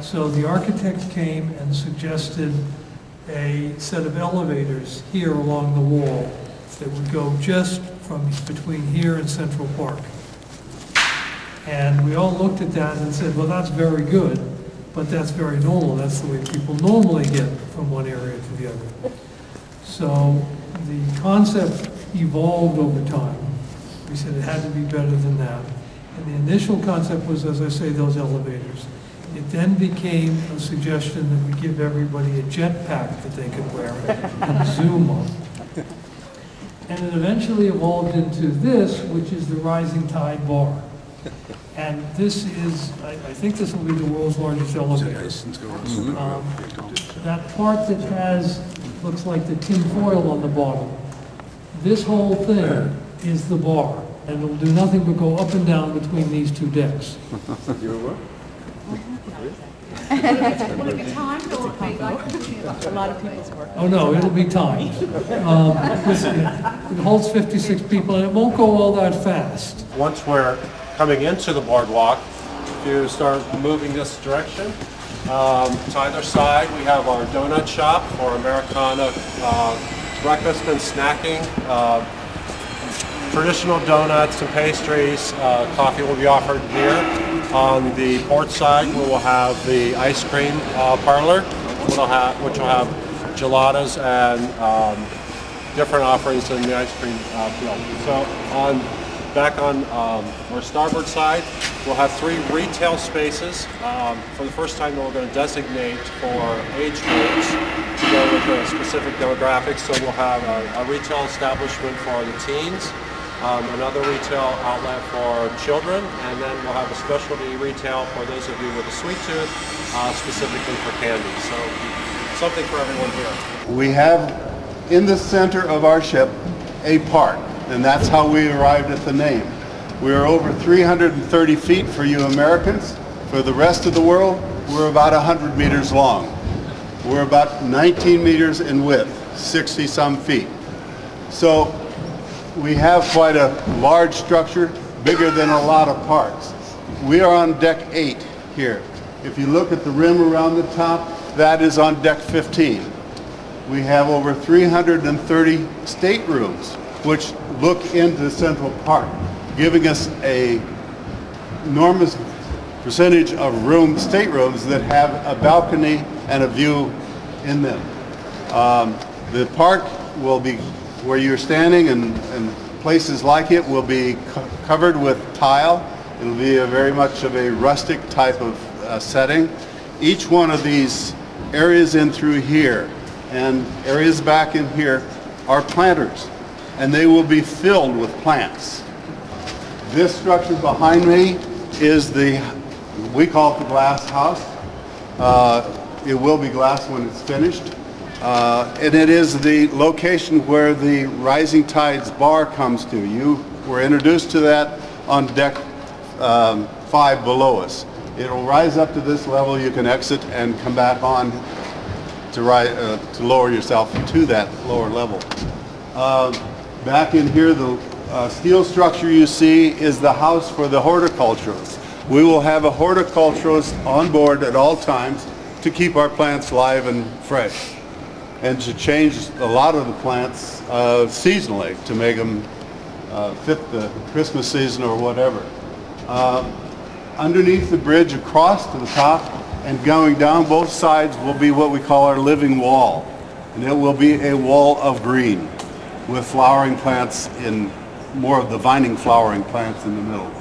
So the architect came and suggested a set of elevators here along the wall that would go just from between here and Central Park. And we all looked at that and said, well, that's very good, but that's very normal. That's the way people normally get from one area to the other. So the concept evolved over time. We said it had to be better than that. And the initial concept was, as I say, those elevators. It then became a suggestion that we give everybody a jetpack that they could wear and zoom on. And it eventually evolved into this, which is the rising tide bar. And this is, I think this will be the world's largest elevator. That part that has, looks like the tin foil on the bottom, this whole thing is the bar. And it'll do nothing but go up and down between these two decks. Will it be timed or be like a lot of people's work? Oh no, it'll be timed. It holds 56 people and it won't go all that fast. Once we're coming into the boardwalk, if you start moving this direction, to either side we have our donut shop for Americana breakfast and snacking. Traditional donuts and pastries, coffee will be offered here. On the port side, we will have the ice cream parlor, which will have gelatos and different offerings in the ice cream field. So back on our starboard side, we'll have 3 retail spaces. For the first time, we're going to designate for age groups to go with the specific demographics. So we'll have a retail establishment for the teens, another retail outlet for children, and then we'll have a specialty retail for those of you with a sweet tooth, specifically for candy. So something for everyone here. We have in the center of our ship a park, and that's how we arrived at the name. We are over 330 feet for you Americans. For the rest of the world, we're about 100 meters long. We're about 19 meters in width, 60 some feet. So we have quite a large structure, bigger than a lot of parks. We are on deck 8 here. If you look at the rim around the top, that is on deck 15. We have over 330 staterooms, which look into Central Park, giving us an enormous percentage of staterooms that have a balcony and a view in them. The park will be, where you're standing and places like it, will be covered with tile. It'll be very much of a rustic type of setting. Each one of these areas in through here and areas back in here are planters, and they will be filled with plants. This structure behind me is we call it the glass house. It will be glass when it's finished. And it is the location where the Rising Tides bar comes to. You were introduced to that on deck 5 below us. It'll rise up to this level. You can exit and come back on to lower yourself to that lower level. Back in here, the steel structure you see is the house for the horticulturalists. We will have a horticulturalist on board at all times to keep our plants live and fresh, and to change a lot of the plants seasonally to make them fit the Christmas season or whatever. Underneath the bridge across to the top and going down both sides will be what we call our living wall. And it will be a wall of green with flowering plants in more of the vining flowering plants in the middle.